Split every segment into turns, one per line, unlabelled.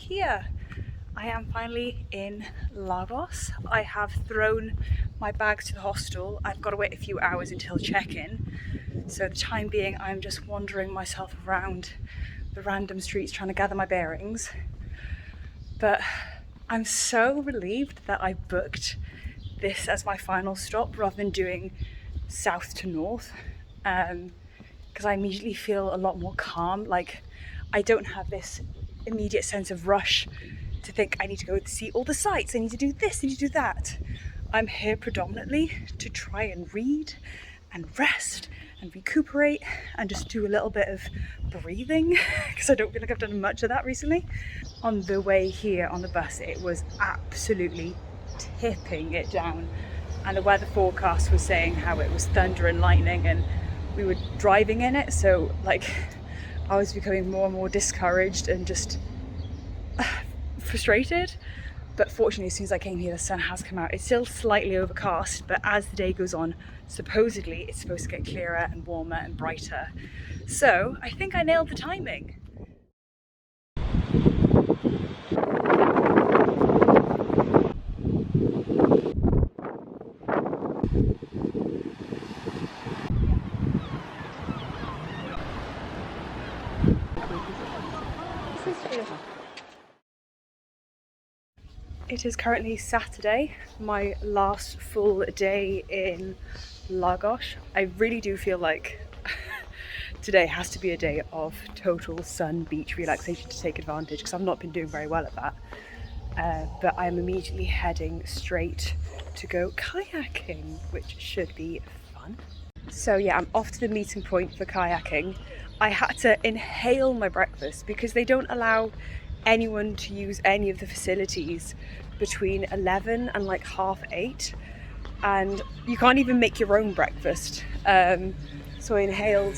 here. I am finally in Lagos. I have thrown my bags to the hostel. I've got to wait a few hours until check-in. So the time being, I'm just wandering myself around the random streets trying to gather my bearings. But I'm so relieved that I booked this as my final stop rather than doing south to north, because I immediately feel a lot more calm. Like, I don't have this immediate sense of rush to think I need to go see all the sights, I need to do this, I need to do that. I'm here predominantly to try and read and rest and recuperate and just do a little bit of breathing because I don't feel like I've done much of that recently. On the way here on the bus, it was absolutely tipping it down, and the weather forecast was saying how it was thunder and lightning, and we were driving in it, so like I was becoming more and more discouraged and just frustrated. But fortunately, as soon as I came here, the sun has come out. It's still slightly overcast, but as the day goes on, supposedly it's supposed to get clearer and warmer and brighter. So I think I nailed the timing. It is currently Saturday, my last full day in Lagos. I really do feel like today has to be a day of total sun, beach, relaxation to take advantage, because I've not been doing very well at that. But I'm immediately heading straight to go kayaking, which should be fun. So yeah, I'm off to the meeting point for kayaking. I had to inhale my breakfast because they don't allow anyone to use any of the facilities between 11 and like 8:30, and you can't even make your own breakfast. So I inhaled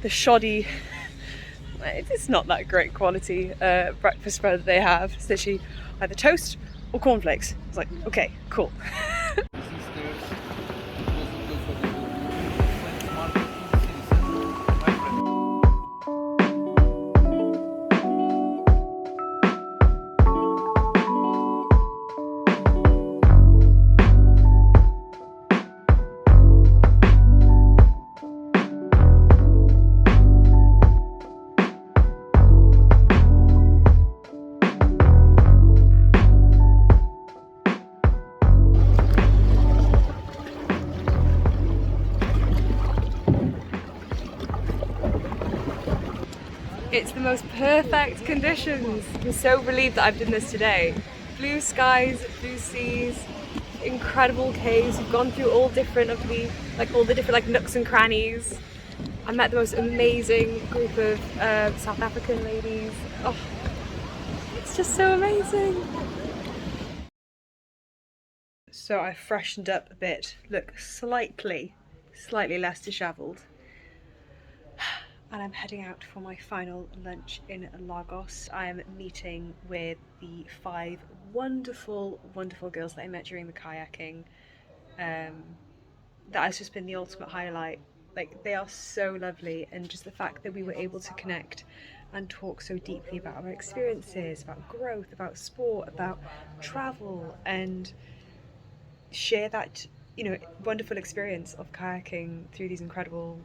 the shoddy, it's not that great quality breakfast spread that they have. It's literally either toast or cornflakes. It's like, okay, cool. It's the most perfect conditions. I'm so relieved that I've done this today. Blue skies, blue seas, incredible caves. We've gone through all the different nooks and crannies. I met the most amazing group of South African ladies. Oh, it's just so amazing. So I freshened up a bit, look slightly less dishevelled. And I'm heading out for my final lunch in Lagos. I am meeting with the 5 wonderful girls that I met during the kayaking. That has just been the ultimate highlight. Like, they are so lovely, and just the fact that we were able to connect and talk so deeply about our experiences, about growth, about sport, about travel, and share that wonderful experience of kayaking through these incredible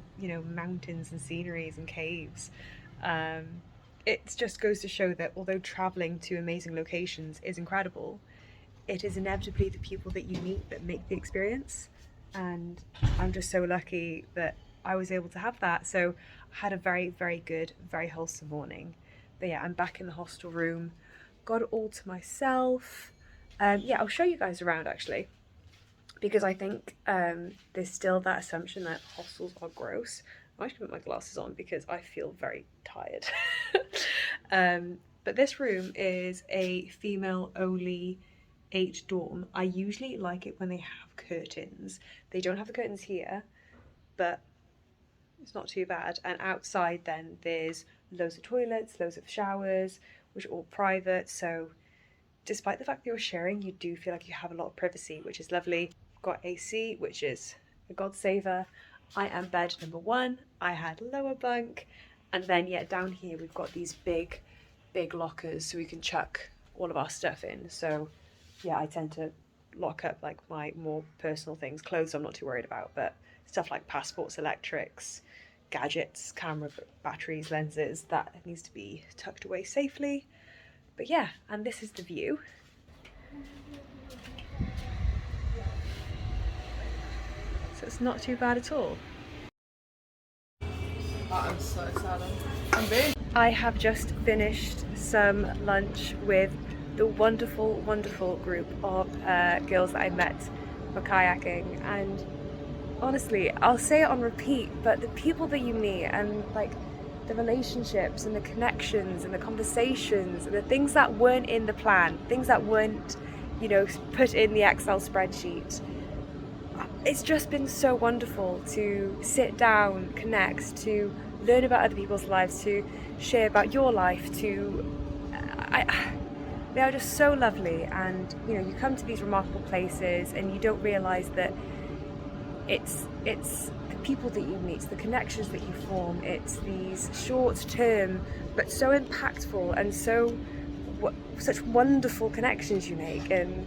mountains and sceneries and caves. It just goes to show that although traveling to amazing locations is incredible, it is inevitably the people that you meet that make the experience, and I'm just so lucky that I was able to have that. So I had a very good, very wholesome morning. But yeah, I'm back in the hostel room, got it all to myself. Yeah, I'll show you guys around actually, because I think there's still that assumption that hostels are gross. I'm actually put my glasses on because I feel very tired. But this room is a female-only 8 dorm. I usually like it when they have curtains. They don't have the curtains here, but it's not too bad. And outside then there's loads of toilets, loads of showers, which are all private. So despite the fact that you're sharing, you do feel like you have a lot of privacy, which is lovely. Got AC, which is a godsaver. I am bed number 1. I had lower bunk, and then yeah, down here we've got these big big lockers so we can chuck all of our stuff in. So yeah, I tend to lock up like my more personal things. Clothes I'm not too worried about, but stuff like passports, electrics, gadgets, camera batteries, lenses, that needs to be tucked away safely. But yeah, and this is the view. So it's not too bad at all.
I'm so excited. I'm big.
I have just finished some lunch with the wonderful, wonderful group of girls that I met for kayaking, and honestly, I'll say it on repeat, but the people that you meet and like the relationships and the connections and the conversations and the things that weren't in the plan, things that weren't, you know, put in the Excel spreadsheet. It's just been so wonderful to sit down, connect, to learn about other people's lives, to share about your life, they are just so lovely. And you know, you come to these remarkable places and you don't realise that it's the people that you meet, the connections that you form, it's these short term but so impactful and such wonderful connections you make. And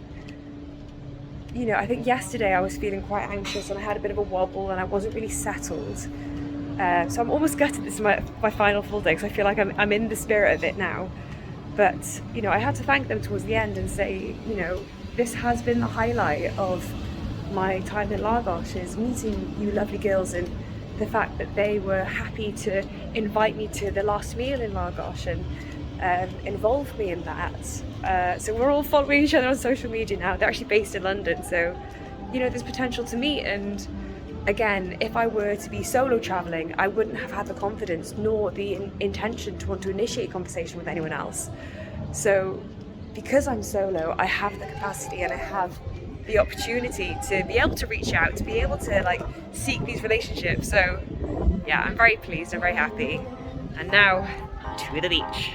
you know, I think yesterday I was feeling quite anxious and I had a bit of a wobble and I wasn't really settled. So I'm almost gutted this is my final full day because I feel like I'm in the spirit of it now. But, you know, I had to thank them towards the end and say, you know, this has been the highlight of my time in Lagos, is meeting you lovely girls, and the fact that they were happy to invite me to the last meal in Lagos and involve me in that. So we're all following each other on social media now. They're actually based in London, so, you know, there's potential to meet. And again, if I were to be solo travelling, I wouldn't have had the confidence nor the intention to want to initiate conversation with anyone else. So because I'm solo, I have the capacity and I have the opportunity to be able to reach out, to be able to like seek these relationships. So yeah, I'm very pleased, I'm very happy. And now to the beach.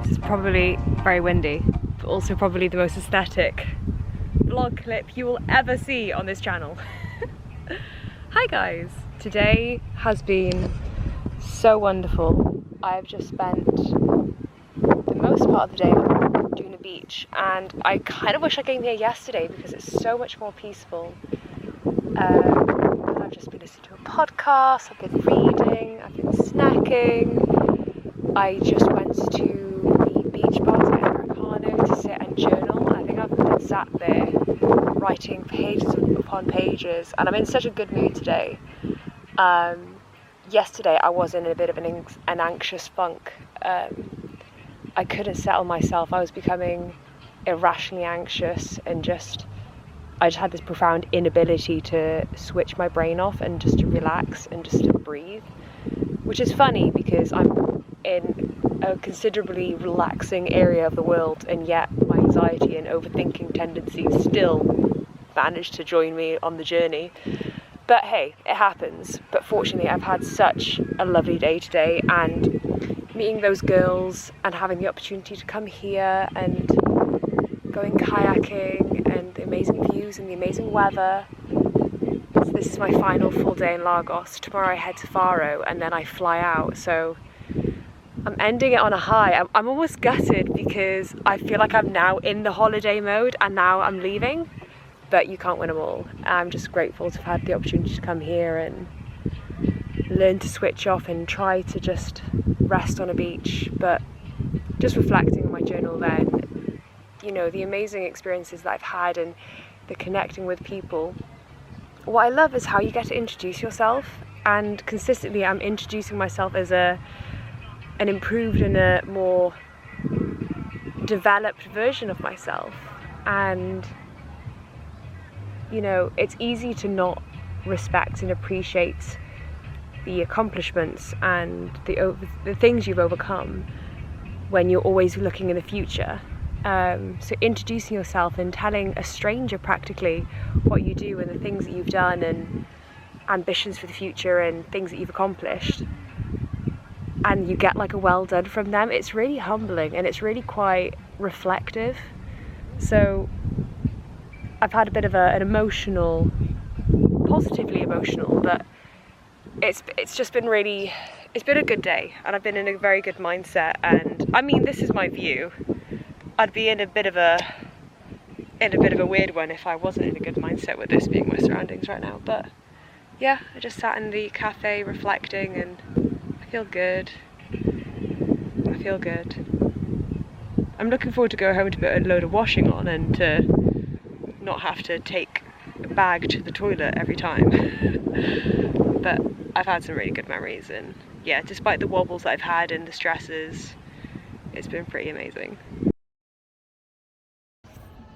It's probably very windy, but also probably the most aesthetic vlog clip you will ever see on this channel. Hi guys! Today has been so wonderful. I've just spent the most part of the day doing the beach, and I kind of wish I came here yesterday because it's so much more peaceful. I've just been listening to a podcast, I've been reading, I've been snacking. I just went to beach bars at Americano to sit and journal. I think I've been sat there writing pages upon pages, and I'm in such a good mood today. Yesterday I was in a bit of an anxious funk. I couldn't settle myself. I was becoming irrationally anxious, and I just had this profound inability to switch my brain off and just to relax and just to breathe, which is funny because I'm in a considerably relaxing area of the world, and yet my anxiety and overthinking tendencies still manage to join me on the journey. But hey, it happens. But fortunately I've had such a lovely day today, and meeting those girls and having the opportunity to come here and going kayaking and the amazing views and the amazing weather. So this is my final full day in Lagos. Tomorrow I head to Faro and then I fly out, so I'm ending it on a high. I'm almost gutted because I feel like I'm now in the holiday mode and now I'm leaving, but you can't win them all. I'm just grateful to have had the opportunity to come here and learn to switch off and try to just rest on a beach. But just reflecting on my journal then, you know, the amazing experiences that I've had and the connecting with people. What I love is how you get to introduce yourself, and consistently I'm introducing myself as an improved and a more
developed version of myself. And you know, it's easy to not respect and appreciate the accomplishments and the things you've overcome when you're always looking in the future. So introducing yourself and telling a stranger practically what you do and the things that you've done and ambitions for the future and things that you've accomplished, and you get like a well done from them, it's really humbling and it's really quite reflective. So I've had a bit of an emotional, positively emotional, but it's just been really, it's been a good day and I've been in a very good mindset. And I mean, this is my view. I'd be in a bit of a weird one if I wasn't in a good mindset with this being my surroundings right now. But yeah, I just sat in the cafe reflecting and I feel good. I feel good. I'm looking forward to going home to put a load of washing on and to not have to take a bag to the toilet every time. But I've had some really good memories, and yeah, despite the wobbles that I've had and the stresses, it's been pretty amazing.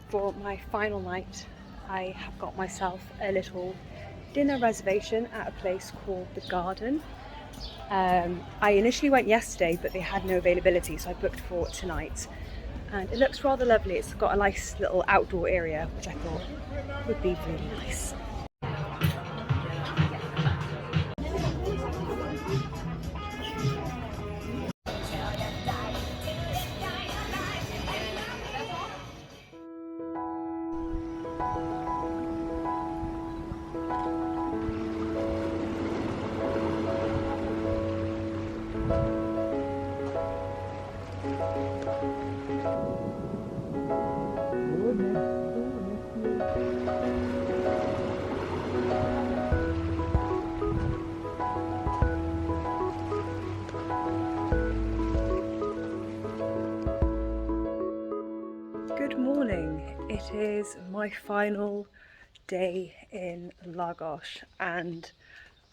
For my final night, I have got myself a little dinner reservation at a place called The Garden. I initially went yesterday, but they had no availability, so I booked for tonight. And it looks rather lovely. It's got a nice little outdoor area, which I thought would be really nice. Good morning. It is my final day in Lagos and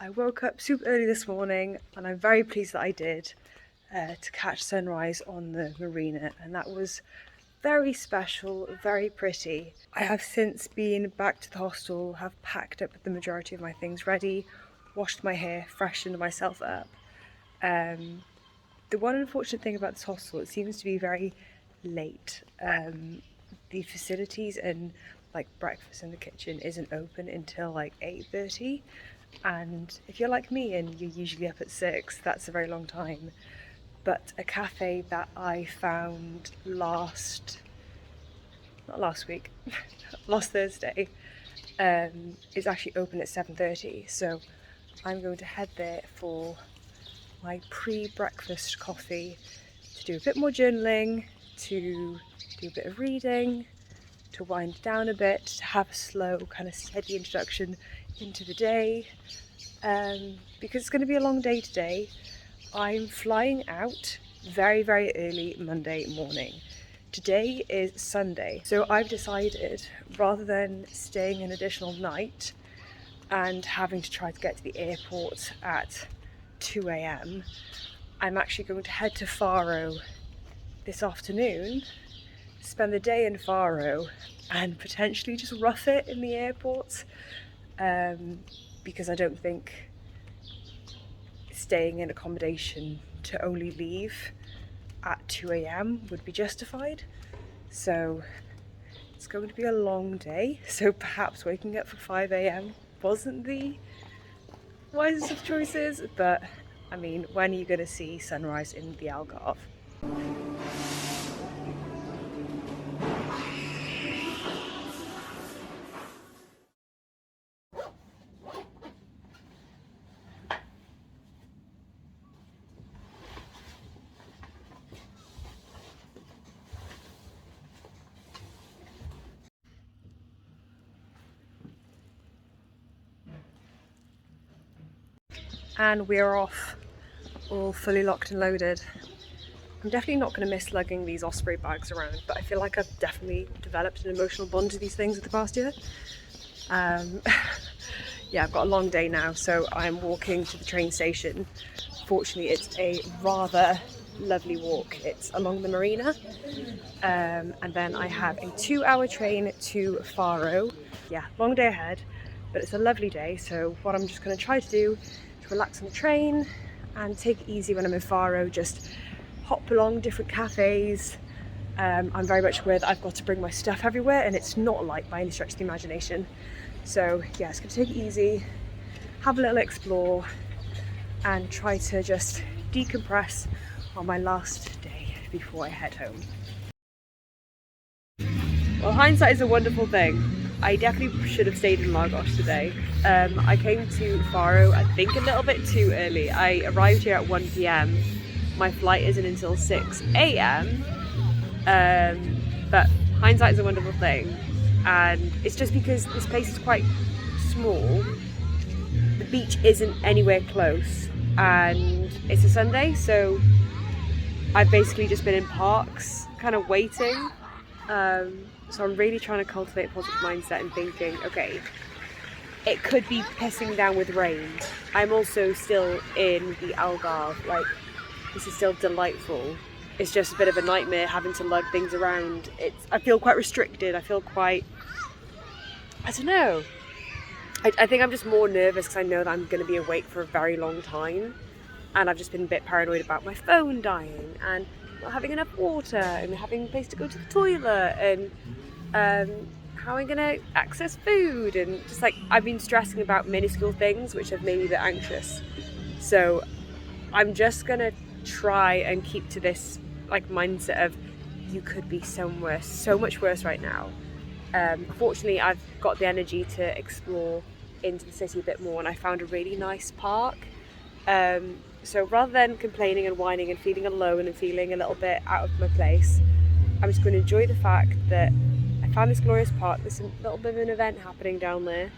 I woke up super early this morning and I'm very pleased that I did to catch sunrise on the marina, and that was very special, very pretty. I have since been back to the hostel, have packed up the majority of my things ready, washed my hair, freshened myself up. The one unfortunate thing about this hostel, it seems to be very late. The facilities and like breakfast in the kitchen isn't open until like 8:30, and if you're like me and you're usually up at 6, that's a very long time. But a cafe that I found last Thursday is actually open at 7:30, so I'm going to head there for my pre-breakfast coffee to do a bit more journaling, to do a bit of reading, to wind down a bit, to have a slow kind of steady introduction into the day, because it's going to be a long day today. I'm flying out very, very early Monday morning. Today is Sunday, so I've decided rather than staying an additional night and having to try to get to the airport at 2 a.m, I'm actually going to head to Faro this afternoon, spend the day in Faro and potentially just rough it in the airport, because I don't think staying in accommodation to only leave at 2 a.m. would be justified. So it's going to be a long day, so perhaps waking up for 5 a.m. wasn't the wisest of choices, but I mean, when are you going to see sunrise in the Algarve? And we're off, all fully locked and loaded. I'm definitely not going to miss lugging these Osprey bags around, but I feel like I've definitely developed an emotional bond to these things in the past year. Yeah, I've got a long day now, so I'm walking to the train station. Fortunately, it's a rather
lovely walk. It's along the marina, and then I have a 2-hour train to Faro. Yeah, long day ahead, but it's a lovely day. So what I'm just going to try to do is relax on the train and take it easy when I'm in Faro, just hop along different cafes. I'm very much aware that I've got to bring my stuff everywhere, and it's not light by any stretch of the imagination. So yeah, it's going to take it easy, have a little explore, and try to just decompress on my last day before I head home. Well, hindsight is a wonderful thing. I definitely should have stayed in Lagos today. I came to Faro, I think, a little bit too early. I arrived here at 1 p.m. My flight isn't until 6 a.m. But hindsight is a wonderful thing. And it's just because this place is quite small. The beach isn't anywhere close. And it's a Sunday, so I've basically just been in parks, kind of waiting. So I'm really trying to cultivate a positive mindset and thinking, okay, it could be pissing down with rain. I'm also still in the Algarve, like, this is still delightful. It's just a bit of a nightmare having to lug things around. I feel quite restricted, I feel quite, I don't know. I think I'm just more nervous because I know that I'm going to be awake for a very long time. And I've just been a bit paranoid about my phone dying and not having enough water and having a place to go to the toilet and how I'm going to access food. And just like, I've been stressing about minuscule things which have made me a bit anxious. So I'm just going to try and keep to this like mindset of you could be somewhere so much worse right now. Fortunately, I've got the energy to explore into the city a bit more, and I found a really nice park. So rather than complaining and whining and feeling alone and feeling a little bit out of my place, I'm just going to enjoy the fact that I found this glorious park. There's a little bit of an event happening down there.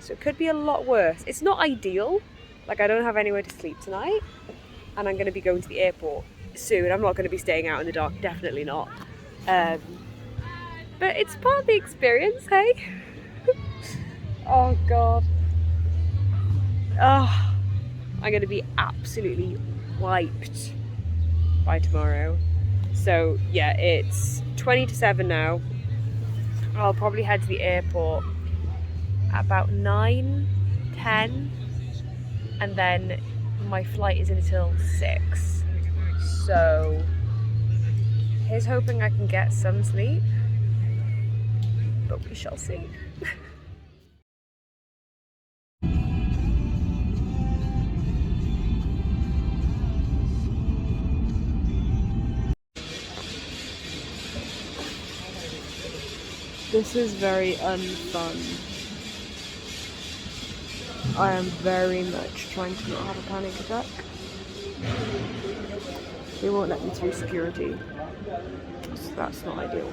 So it could be a lot worse. It's not ideal. Like, I don't have anywhere to sleep tonight, and I'm going to be going to the airport soon. I'm not going to be staying out in the dark, definitely not. But it's part of the experience, hey? Oh God. Oh, I'm going to be absolutely wiped by tomorrow. So yeah, it's 20 to 7 now. I'll probably head to the airport at about 9, 10, and then my flight isn't until 6. So here's hoping I can get some sleep, but we shall see. This is very unfun. I am very much trying to not have a panic attack. They won't let me through security, so that's not ideal.